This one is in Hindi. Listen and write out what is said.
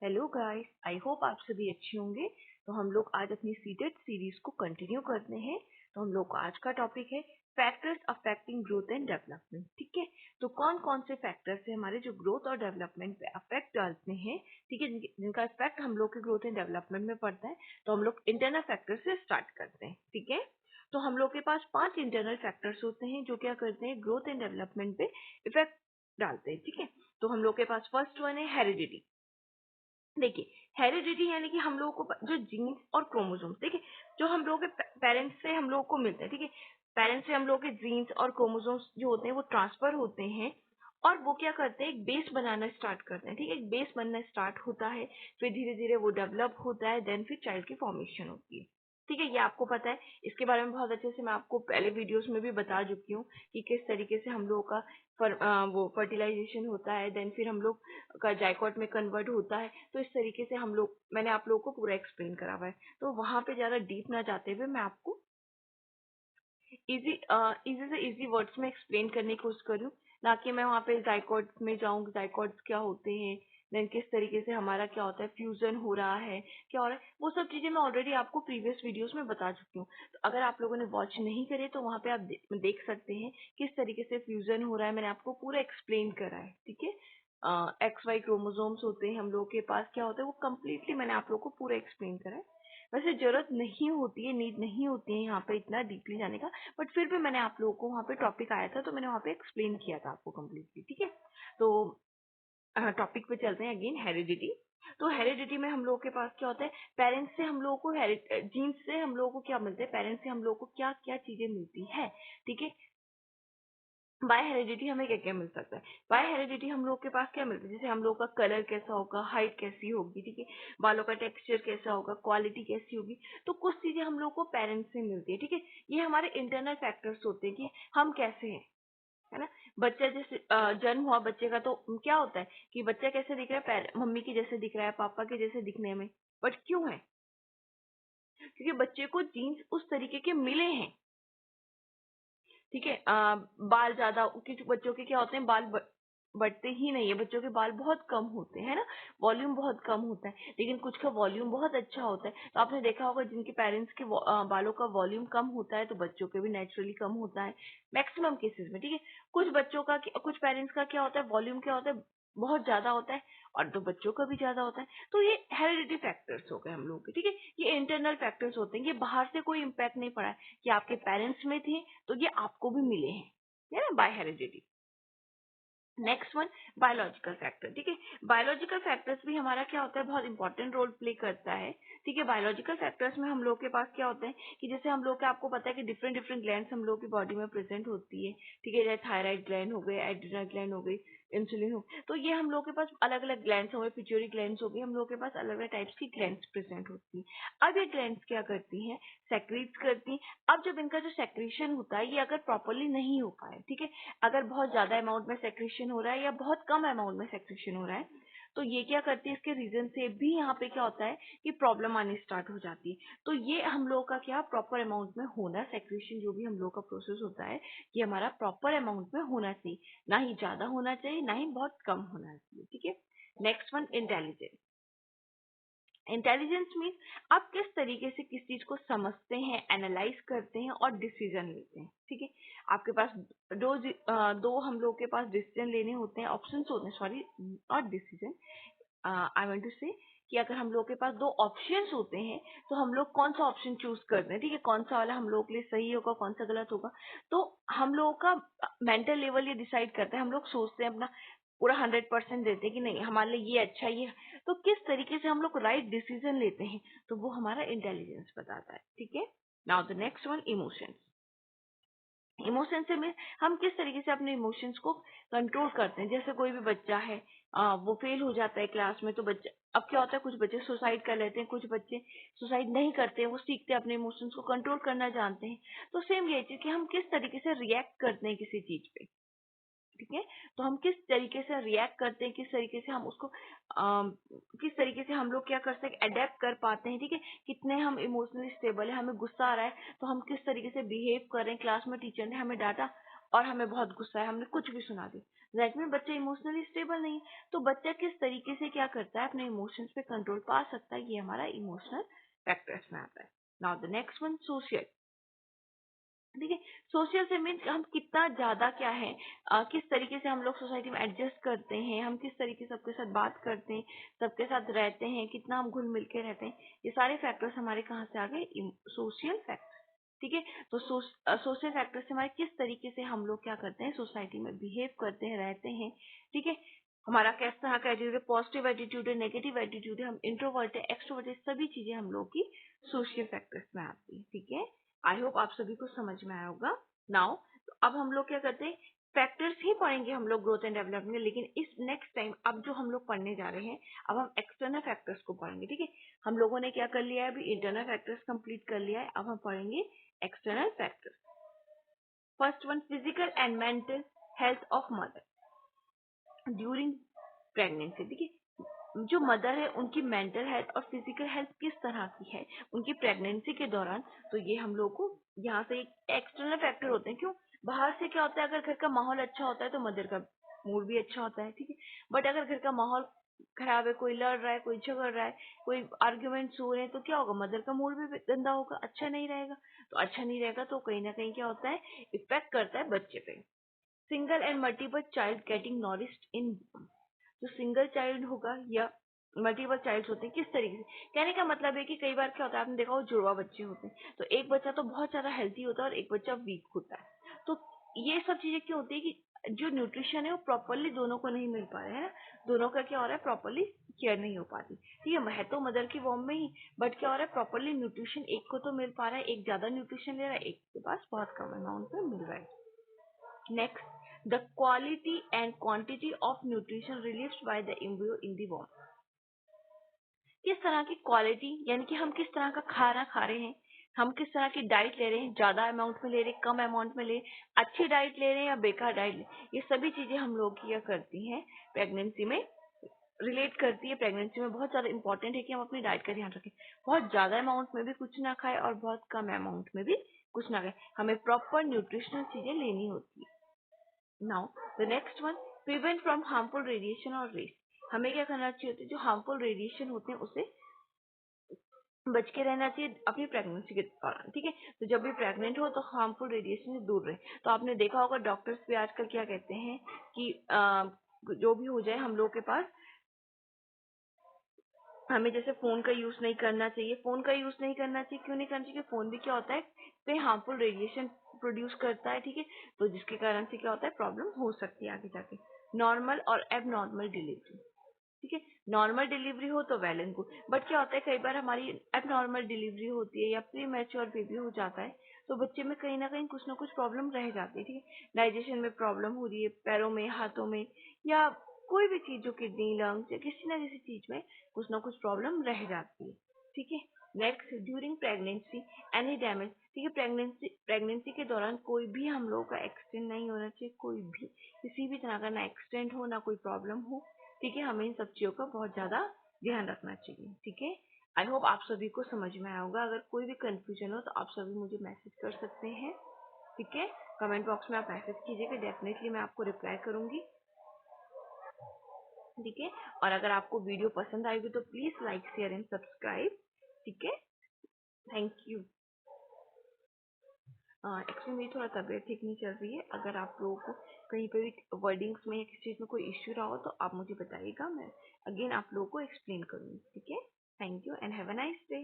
हेलो गाइस, आई होप आप सभी अच्छे होंगे। तो हम लोग आज अपनी सीटेड सीरीज को कंटिन्यू करते हैं। तो हम लोग का आज का टॉपिक है factors affecting growth and development. ठीक है, तो कौन कौन से फैक्टर्स है हमारे जो ग्रोथ और डेवलपमेंट पे अफेक्ट डालते हैं, ठीक है, जिनका इफेक्ट हम लोग के ग्रोथ एंड डेवलपमेंट में पड़ता है। तो हम लोग इंटरनल फैक्टर से स्टार्ट करते हैं। ठीक है, तो हम लोग के पास 5 इंटरनल फैक्टर्स होते हैं जो क्या करते हैं, ग्रोथ एंड डेवलपमेंट पे इफेक्ट डालते हैं। ठीक है, तो हम लोग के पास फर्स्ट वन है हेरिडिटी। देखिए, हेरिडिटी यानी कि हम लोगों को जो जीन्स और क्रोमोसोम्स, देखिए, जो हम लोगों के पेरेंट्स से हम लोगों को मिलते हैं। ठीक है, पेरेंट्स से हम लोगों के जीन्स और क्रोमोसोम्स जो होते हैं वो ट्रांसफर होते हैं और वो क्या करते हैं, एक बेस बनाना स्टार्ट करते हैं। ठीक है, एक बेस बनना स्टार्ट होता है, फिर धीरे धीरे वो डेवलप होता है, देन फिर चाइल्ड की फॉर्मेशन होती है। ठीक है, ये आपको पता है, इसके बारे में बहुत अच्छे से मैं आपको पहले वीडियोस में भी बता चुकी हूँ कि किस तरीके से हम लोगों का वो फर्टिलाइजेशन होता है, देन फिर हम लोग का जायकोट में कन्वर्ट होता है। तो इस तरीके से मैंने आप लोगों को पूरा एक्सप्लेन करा हुआ है, तो वहां पे ज्यादा डीप ना जाते हुए मैं आपको इजी से इजी वर्ड्स में एक्सप्लेन करने की कोशिश करूँ, ना कि मैं वहां पे जायकोट में जाऊँ, जायकोट्स क्या होते हैं, देन किस तरीके से हमारा क्या होता है, फ्यूजन हो रहा है, क्या हो रहा है, वो सब चीजें मैं ऑलरेडी आपको प्रीवियस वीडियोस में बता चुकी हूँ। तो अगर आप लोगों ने वॉच नहीं करे तो वहां पे आप देख सकते हैं किस तरीके से फ्यूजन हो रहा है, मैंने आपको पूरा एक्सप्लेन करा है। ठीक है, एक्स वाई क्रोमोसोम्स होते हैं हम लोगों के पास, क्या होता है वो कम्प्लीटली मैंने आप लोगों को पूरा एक्सप्लेन करा है। वैसे जरूरत नहीं होती है, नीड नहीं होती है यहाँ पे इतना डीपली जाने का, बट फिर भी मैंने आप लोगों को वहाँ पे टॉपिक आया था तो मैंने वहाँ पे एक्सप्लेन किया था आपको कम्प्लीटली। ठीक है, तो टॉपिक पे चलते हैं अगेन, हेरिडिटी। तो हेरिडिटी में हम लोगों के पास क्या होता है, पेरेंट्स से हम लोगों को जीन्स से हम लोगों को क्या मिलता है, पेरेंट्स से हम लोगों को क्या क्या चीजें मिलती है। ठीक है, बाय हेरिडिटी हमें क्या क्या मिल सकता है, बाय हेरिडिटी हम लोग के पास क्या मिलता है, जैसे हम लोग का कलर कैसा होगा, हाइट कैसी होगी, ठीक है, बालों का टेक्सचर कैसा होगा, क्वालिटी कैसी होगी, तो कुछ चीजें हम लोग को पेरेंट्स से मिलती है। ठीक है, ये हमारे इंटरनल फैक्टर्स होते हैं कि हम कैसे हैं, है ना। बच्चा जैसे जन्म हुआ बच्चे का, तो क्या होता है कि बच्चा कैसे दिख रहा है, मम्मी के जैसे दिख रहा है, पापा के जैसे दिखने में, बट क्यों है, क्योंकि बच्चे को जीन्स उस तरीके के मिले हैं। ठीक है, बाल ज्यादा, कुछ बच्चों के क्या होते हैं, बाल बढ़ते ही नहीं है, बच्चों के बाल बहुत कम होते हैं ना, वॉल्यूम बहुत कम होता है, लेकिन कुछ का वॉल्यूम बहुत अच्छा होता है। तो आपने देखा होगा जिनके पेरेंट्स के बालों का वॉल्यूम कम होता है तो बच्चों के भी नेचुरली कम होता है मैक्सिमम केसेस में। ठीक है, कुछ बच्चों का, कुछ पेरेंट्स का क्या होता है, वॉल्यूम क्या होता है, बहुत ज्यादा होता है, और तो बच्चों का भी ज्यादा होता है। तो ये हेरिडिटी फैक्टर्स हो गए हम लोग के। ठीक है, ये इंटरनल फैक्टर्स होते हैं, ये बाहर से कोई इम्पैक्ट नहीं पड़ा है कि आपके पेरेंट्स में थे तो ये आपको भी मिले हैं, है ना, by heredity. Next one, biological factor. ठीक है, बायोलॉजिकल फैक्टर्स भी हमारा क्या होता है, बहुत इंपॉर्टेंट रोल प्ले करता है। ठीक है, बायोलॉजिकल फैक्टर्स में हम लोग के पास क्या होता है कि जैसे हम लोग के, आपको पता है कि डिफरेंट डिफरेंट ग्लैंड्स हम लोग की बॉडी में प्रेजेंट होती है। ठीक है, जैसे थायराइड ग्लैंड हो गए, एड्रिनल ग्लैंड हो गई, इंसुलिन हो, तो ये हम लोग के पास अलग अलग ग्लैंड्स हो गए, पिट्यूटरी ग्लैंड्स हो गई, हम लोग के पास अलग अलग टाइप्स की ग्लैंड्स प्रेजेंट होती है। अब ये ग्लैंड्स क्या करती हैं, सेक्रीट करती हैं। अब जब इनका जो सेक्रेशन होता है ये अगर प्रॉपरली नहीं हो पाए, ठीक है, अगर बहुत ज्यादा अमाउंट में सेक्रेशन हो रहा है या बहुत कम अमाउंट में सेक्रेशन हो रहा है, तो ये क्या करती है, इसके रीजन से भी यहाँ पे क्या होता है कि प्रॉब्लम आनी स्टार्ट हो जाती है। तो ये हम लोग का क्या, प्रॉपर अमाउंट में होना, सेक्रेशन जो भी हम लोग का प्रोसेस होता है ये हमारा प्रॉपर अमाउंट में होना चाहिए, ना ही ज्यादा होना चाहिए ना ही बहुत कम होना चाहिए। ठीक है, next one, intelligence. Intelligence means आप किस तरीके से किस चीज को समझते हैं, एनालाइज करते हैं और डिसीजन लेते हैं। ठीक है, आपके पास दो हम लोग के पास डिसीजन लेने होते हैं, ऑप्शंस होते हैं, sorry not decision, I want to say कि अगर हम लोग के पास दो ऑप्शंस होते हैं तो हम लोग कौन सा ऑप्शन चूज करते हैं। ठीक है, कौन सा वाला हम लोग के लिए सही होगा, कौन सा गलत होगा, तो हम लोग का मेंटल लेवल ये डिसाइड करता है। हम लोग सोचते हैं, अपना पूरा 100% देते हैं कि नहीं हमारे लिए ये अच्छा, ये, तो किस तरीके से हम लोग राइट डिसीजन लेते हैं, तो वो हमारा इंटेलिजेंस बताता है। ठीक है, now the next one, emotions. Emotion से में हम किस तरीके से अपने इमोशंस को कंट्रोल करते हैं। जैसे कोई भी बच्चा है, वो फेल हो जाता है क्लास में, तो बच्चा, अब क्या होता है, कुछ बच्चे सुसाइड कर लेते हैं, कुछ बच्चे सुसाइड नहीं करते हैं, वो सीखते हैं, अपने इमोशंस को कंट्रोल करना जानते हैं। तो सेम ये चीज कि हम किस तरीके से रिएक्ट करते हैं किसी चीज पे। ठीक है, तो हम किस तरीके से रिएक्ट करते हैं, किस तरीके से हम उसको किस तरीके से हम लोग क्या कर सकते, अडेप्ट कर पाते हैं। ठीक है, कितने हम इमोशनली स्टेबल है, हमें गुस्सा आ रहा है तो हम किस तरीके से बिहेव कर रहे हैं, क्लास में टीचर ने हमें डांटा और हमें बहुत गुस्सा है, हमने कुछ भी सुना दिया, दैट मीन बच्चा इमोशनली स्टेबल नहीं है। तो बच्चा किस तरीके से क्या करता है, अपने इमोशंस पे कंट्रोल पा सकता है, ये हमारा इमोशनल फैक्टर्स में आता है। Now the next one, social. ठीक है, सोशल से मीन हम कितना ज्यादा क्या है, किस तरीके से हम लोग सोसाइटी में एडजस्ट करते हैं, हम किस तरीके से सबके साथ बात करते हैं, सबके साथ रहते हैं, कितना हम घुल मिल के रहते हैं, ये सारे फैक्टर्स हमारे कहाँ से आ गए, सोशल फैक्टर। ठीक है, तो सोशल फैक्टर से हमारे किस तरीके से हम लोग क्या करते हैं, सोसाइटी में बिहेव करते हैं, रहते हैं। ठीक है, हमारा किस तरह का एटीट्यूड है, पॉजिटिव एटीट्यूड है, नेगेटिव एटीट्यूड है, हम इंट्रोवर्ट है, एक्सट्रोवर्ट है, सभी चीजें हम लोग की सोशल फैक्टर्स में आती है। ठीक है, आई होप आप सभी को समझ में आया होगा। नाउ तो अब हम लोग क्या करते हैं, फैक्टर्स ही पढ़ेंगे हम लोग ग्रोथ एंड डेवलपमेंट में, लेकिन इस नेक्स्ट टाइम अब जो हम लोग पढ़ने जा रहे हैं, अब हम एक्सटर्नल फैक्टर्स को पढ़ेंगे। ठीक है, हम लोगों ने क्या कर लिया है, अभी इंटरनल फैक्टर्स कंप्लीट कर लिया है, अब हम पढ़ेंगे external factors. First one, physical and mental health of mother during pregnancy. देखिए, जो मदर है उनकी मेंटल हेल्थ और फिजिकल हेल्थ किस तरह की है उनकी प्रेगनेंसी के दौरान, तो ये हम लोग को यहाँ से एक एक्सटर्नल फैक्टर होते हैं। क्यों, बाहर से क्या होता है, अगर घर का माहौल अच्छा होता है तो मदर का मूड भी अच्छा होता है। ठीक है, बट अगर घर का माहौल खराब है, कोई लड़ रहा है, कोई झगड़ रहा है, कोई आर्ग्यूमेंट्स हो रहे हैं, तो क्या होगा, मदर का मूड भी गंदा होगा, अच्छा नहीं रहेगा। तो अच्छा नहीं रहेगा तो कहीं ना कहीं क्या होता है, इफेक्ट करता है बच्चे पे। Single and multiple child getting nourished in, जो सिंगल चाइल्ड होगा या मल्टीपल चाइल्ड होते हैं, किस तरीके से, कहने का मतलब है कि कई बार क्या होता है, आपने देखा हो जुड़वा बच्चे होते हैं, तो एक बच्चा तो बहुत ज्यादा हेल्थी होता है और एक बच्चा वीक होता है। तो ये सब चीजें क्या होती है कि जो न्यूट्रिशन है वो प्रॉपरली दोनों को नहीं मिल पा रहा है ना, दोनों का क्या हो रहा है, प्रॉपरली केयर नहीं हो पाती। ठीक है तो मदर की वॉर्म में ही, बट क्या हो रहा है, प्रॉपरली न्यूट्रिशन एक को तो मिल पा रहा है, एक ज्यादा न्यूट्रिशन ले रहा है, एक के पास बहुत कम अमाउंट में मिल रहा है। Next, the quality and quantity of nutrition released by the embryo in the womb. किस तरह की क्वालिटी, यानी कि हम किस तरह का खाना खा रहे हैं, हम किस तरह की डाइट ले रहे हैं, ज्यादा अमाउंट में ले रहे हैं, कम अमाउंट में ले रहे हैं, अच्छी डाइट ले रहे हैं या बेकार डाइट ले, ये सभी चीजें हम लोग किया करती हैं प्रेगनेंसी में, रिलेट करती है। प्रेगनेंसी में बहुत ज्यादा इंपॉर्टेंट है कि हम अपनी डाइट का ध्यान रखें, बहुत ज्यादा अमाउंट में भी कुछ ना खाए और बहुत कम अमाउंट में भी कुछ ना खाए, हमें प्रॉपर न्यूट्रिशनल चीजें लेनी होती है। Now the next one, prevent from harmful radiation और रेस। हमें क्या करना चाहिए, जो हार्मफुल रेडिएशन होते हैं उससे बच के रहना चाहिए अपनी प्रेगनेंसी के दौरान। ठीक है, तो जब भी प्रेग्नेंट हो तो हार्मफुल रेडिएशन से दूर रहे। तो आपने देखा होगा डॉक्टर्स भी आजकल क्या कहते हैं कि जो भी हो जाए हम लोग के पास, हमें जैसे फोन का यूज नहीं करना चाहिए, फोन का यूज नहीं करना चाहिए, क्यों नहीं करना चाहिए, फोन भी क्या होता है, पे हार्मफुल रेडिएशन प्रोड्यूस करता है। ठीक है, तो जिसके कारण से क्या होता है, प्रॉब्लम हो सकती है आगे जाके। नॉर्मल और एब नॉर्मल डिलीवरी। ठीक है, नॉर्मल डिलीवरी हो तो वेल एंड गुड, बट क्या होता है, कई बार हमारी एबनॉर्मल डिलीवरी होती है या प्री मैच्योर बेबी हो जाता है, तो बच्चे में कहीं ना कुछ प्रॉब्लम रह जाती है। ठीक है, डाइजेशन में प्रॉब्लम हो रही है, पैरों में, हाथों में, या कोई भी चीज, जो किडनी, लंग्स या किसी ना किसी चीज में कुछ ना कुछ प्रॉब्लम रह जाती है। ठीक है, next, during pregnancy any damage. ठीक है, प्रेगनेंसी के दौरान कोई भी हम लोगों का एक्सीडेंट नहीं होना चाहिए, कोई भी किसी भी तरह का ना एक्सीडेंट हो ना कोई प्रॉब्लम हो। ठीक है, हमें इन सब चीजों का बहुत ज्यादा ध्यान रखना चाहिए। ठीक है, आई होप आप सभी को समझ में आया होगा। अगर कोई भी कंफ्यूजन हो तो आप सभी मुझे मैसेज कर सकते हैं। ठीक है, कमेंट बॉक्स में आप मैसेज कीजिएगा, डेफिनेटली मैं आपको रिप्लाई करूंगी। ठीक है, और अगर आपको वीडियो पसंद आएगी तो please like, share and subscribe. ठीक है, थैंक यू। एक्चुअली मेरी थोड़ा तबीयत ठीक नहीं चल रही है, अगर आप लोगों को कहीं पे भी वर्डिंग्स में या किसी चीज में कोई इश्यू रहा हो तो आप मुझे बताइएगा, मैं अगेन आप लोगों को एक्सप्लेन करूंगी। ठीक है, thank you and have a nice day.